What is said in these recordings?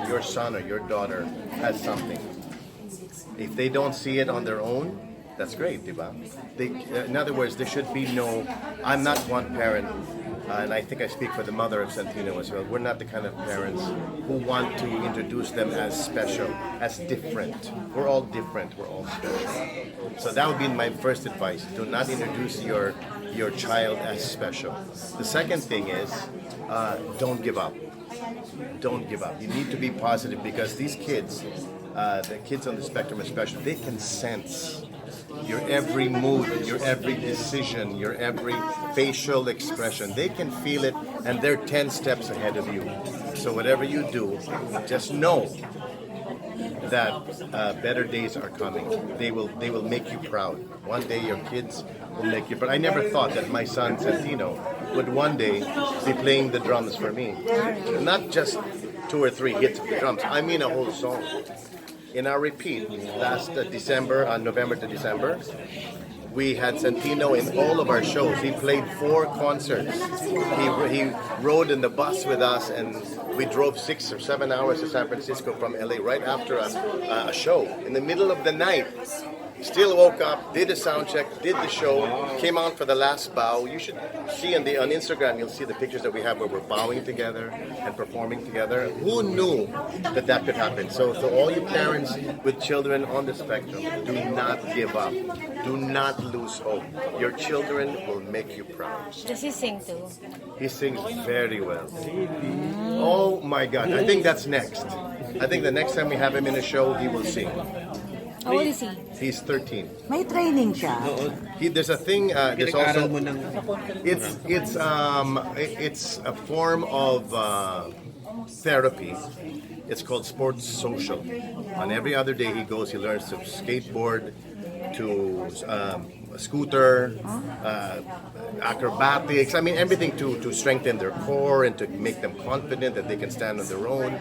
your son or your daughter has something. If they don't see it on their own, that's great, diba? In other words, there should be no. I'm not one parent, and I think I speak for the mother of Santino as well. We're not the kind of parents who want to introduce them as special, as different. We're all different. We're all special. So that would be my first advice: do not introduce your child as special. The second thing is, don't give up. Don't give up. You need to be positive because these kids, the kids on the spectrum especially, they can sense your every move, your every decision, your every facial expression. They can feel it and they're 10 steps ahead of you. So whatever you do, just know that better days are coming. They will make you proud. One day your kids will make you proud. I never thought that my son Santino would one day be playing the drums for me. Not just 2 or 3 hits of the drums. I mean a whole song. In our repeat last December, November to December, we had Santino in all of our shows. He played 4 concerts. He rode in the bus with us, and we drove 6 or 7 hours to San Francisco from LA right after a show. In the middle of the night, still woke up, did a sound check, did the show, came out for the last bow. You should see on Instagram, you'll see the pictures that we have where we're bowing together and performing together. Who knew that that could happen? So all you parents with children on the spectrum, do not give up. Do not lose hope. Your children will make you proud. Does he sing too? He sings very well. Oh my God, I think that's next. I think the next time we have him in a show, he will sing. How old is he? He's 13. May training siya. There's a thing. There's also. It's a form of therapy. It's called sports social. On every other day he goes, he learns to skateboard, to scooter, acrobatics. I mean everything to strengthen their core and to make them confident that they can stand on their own.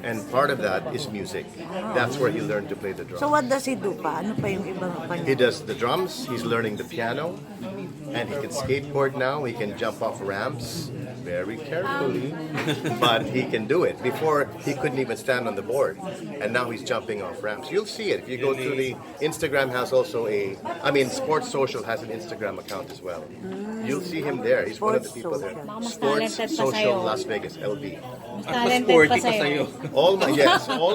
And part of that is music. That's where he learned to play the drums. So what does he do pa? Ano pa yung ibang pa He niya? does the drums, he's learning the piano, and he can skateboard now. He can jump off ramps very carefully, but he can do it. Before, he couldn't even stand on the board, and now he's jumping off ramps. You'll see it. If you go through the Instagram has also Sports Social has an Instagram account as well. You'll see him there. He's one of the people there. Mas Sports talented pa Social sa'yo. Las Vegas, LV. Mas talented pa sa'yo. All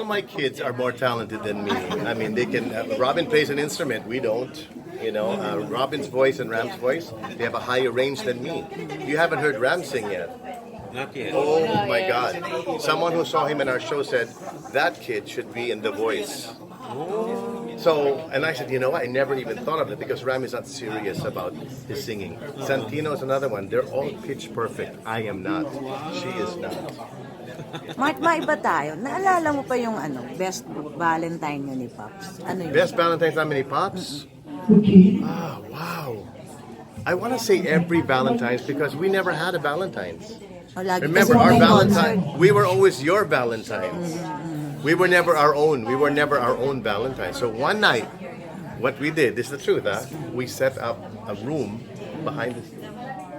my kids are more talented than me. I mean, they can. Robin plays an instrument. We don't. You know, Robin's voice and Ram's voice, they have a higher range than me. You haven't heard Ram sing yet. Not yet. Oh my God! Someone who saw him in our show said that kid should be in The Voice. So, and I said, you know what? I never even thought of it because Ram is not serious about his singing. Santino is another one. They're all pitch perfect. I am not. She is not. Mark, maiba tayo. Naalala mo pa yung best Valentine niya ni Pops? Ano yun? Best Valentine's time ni Pops? Ah, wow. I want to say every Valentine's because we never had a Valentine's. O, lagi Remember, kasi our may Valentine, concert. we were always your Valentines. We were never our own. We were never our own Valentine. So one night, what we did, this is the truth, we set up a room behind the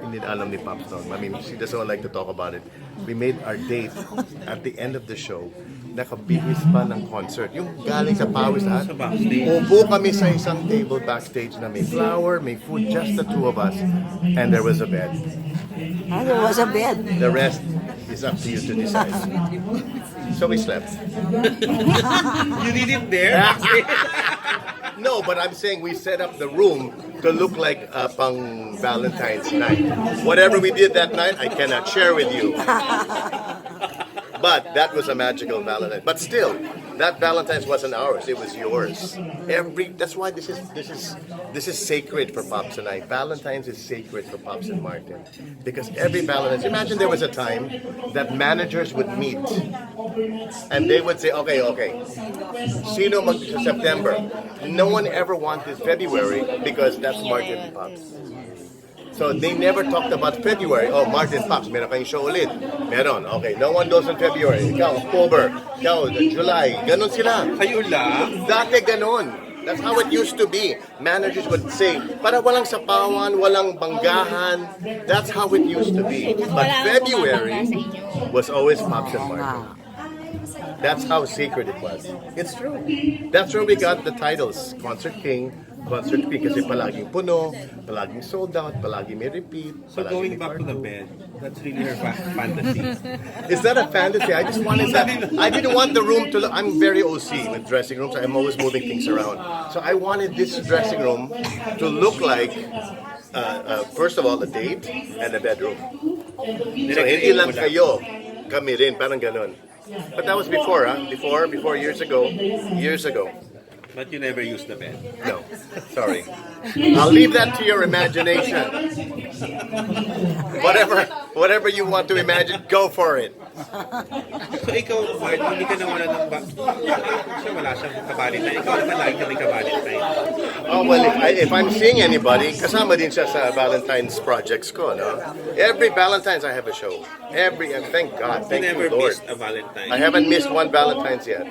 hindi na alam ni Pops noon. I mean, she doesn't like to talk about it. We made our date at the end of the show. Nakabihis pa ng concert. Yung galing sa pawis lahat. Upo kami sa isang table backstage na may flower, may food, just the 2 of us. And there was a bed. There was a bed. The rest is up to you to decide. So we slept. You did it there? No, but I'm saying we set up the room to look like pang Valentine's night. Whatever we did that night, I cannot share with you. But that was a magical Valentine. But still, that Valentine's wasn't ours; it was yours. That's why this is sacred for Pops and I. Valentine's is sacred for Pops and Martin because every Valentine's. Imagine there was a time that managers would meet and they would say, "Okay, sino mag September." No one ever wanted February because that's Martin and Pops. So they never talked about February. Oh, Martin Pops, meron kayong show ulit. Meron. Okay, no one goes in February. Ikaw, October. Ikaw, July. Ganon sila. Kayo lang? Dati ganon. That's how it used to be. Managers would say, para walang sapawan, walang banggahan. That's how it used to be. But February was always Pops and Martin. That's how sacred it was. It's true. That's where we got the titles, Concert King, Concert Queen, kasi palaging puno, palaging sold out, palaging may repeat. So palaging going may back to part the two. bed, that's really her fantasy. Is that a fantasy? I just wanted that. I didn't want the room to look. I'm very OC with dressing rooms. I'm always moving things around. So I wanted this dressing room to look like, first of all, a date and a bedroom. So hindi lang kayo, kami rin, parang ganun. But that was before, Before years ago. But you never used the bed. No, sorry. I'll leave that to your imagination. Whatever you want to imagine, go for it. So ikaw, Bart, hindi ka nawala ng siya wala siyang kabalintay. Ikaw naman lagi ka may kabalintay. Oh, well, if I'm seeing anybody, kasama din siya sa Valentine's projects ko, no? Every Valentine's I have a show. Thank God, You thank never you, Lord. missed a Valentine. I haven't missed one Valentine's yet.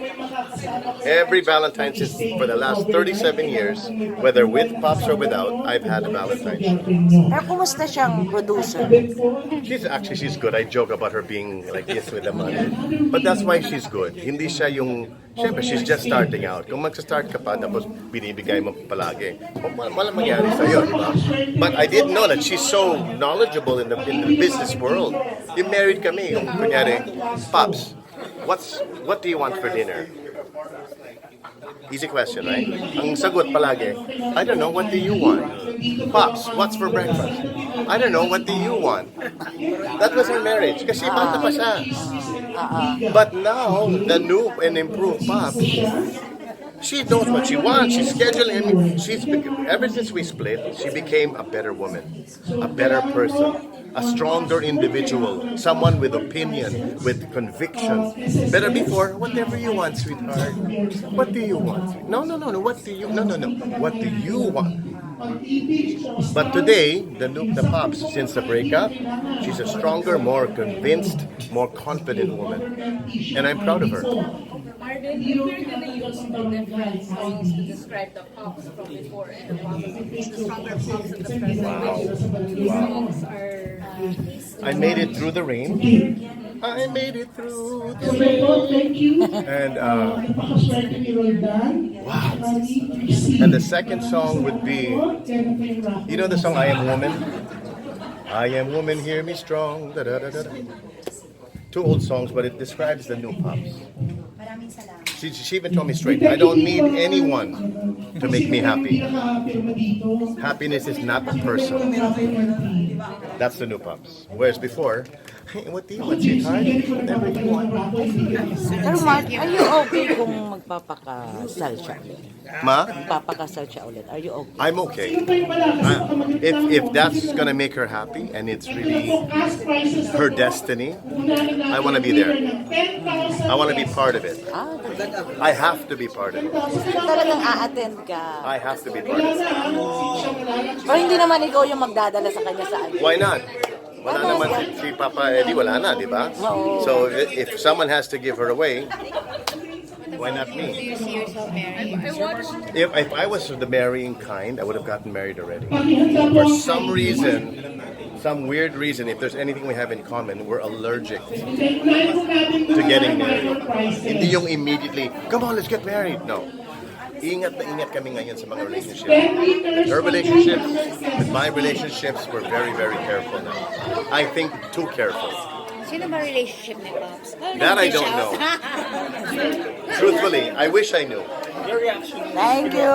Every Valentine's is for the last 37 years, whether with Pops or without, I've had a Valentine's show. Pero kumusta siyang producer? She's good. I joke about her being like this with the money. But that's why she's good. Hindi siya yung, syempre, she's just starting out. Kung magsa-start ka pa, tapos binibigay mo palagi, walang mangyari sa'yo, di ba? But I didn't know that she's so knowledgeable in the business world. Yung married kami, yung kunyari, Pops, what do you want for dinner? Easy question, right? Ang sagot palagi, I don't know, what do you want? Pops, what's for breakfast? I don't know, what do you want? That was her marriage, kasi bata pa siya. But now, the new and improved Pops, she knows what she wants. She's scheduling. Ever since we split, she became a better woman, a better person, a stronger individual, someone with opinion, with conviction. Better before, whatever you want, sweetheart. What do you want? No. What do you? No. What do you want? But today, the Pops, since the breakup, she's a stronger, more convinced, more confident woman, and I'm proud of her. Marvin, if you're gonna use different songs to describe the pops from before and the stronger pops in the present, which songs are... I made it through the rain. I made it through the rain. And wow. And the second song would be, you know the song I Am Woman? I am woman, hear me strong. Da, da, da, da. Two old songs, but it describes the new Pops. She even told me straight, I don't need anyone to make me happy. Happiness is not a person. That's the new Pops. Whereas before, hey, what do you want, sweetheart? Whatever you want. Pero Mark, are you okay kung magpapakasal siya ulit? Ma? Magpapakasal siya ulit. Are you okay? I'm okay. If that's gonna make her happy and it's really her destiny, I want to be there. I want to be part of it. I have to be part of it. Talagang a-attend ka. I have to be part of it. O hindi naman ikaw yung magdadala sa kanya sa ano? Why not? Wala naman si Papa Eddie, wala na, di ba? So if someone has to give her away, why not Do me? you see yourself marrying? I watched If I was the marrying kind, I would have gotten married already. For some reason, some weird reason, if there's anything we have in common, we're allergic to getting married. Hindi yung immediately, come on, let's get married. No. Ingat na ingat kami ngayon sa mga relationships. With her relationships, with my relationships, we're very, very careful now. I think too careful. Sino ba relationship ni Pops? That I don't know. Truthfully, I wish I knew. Thank you.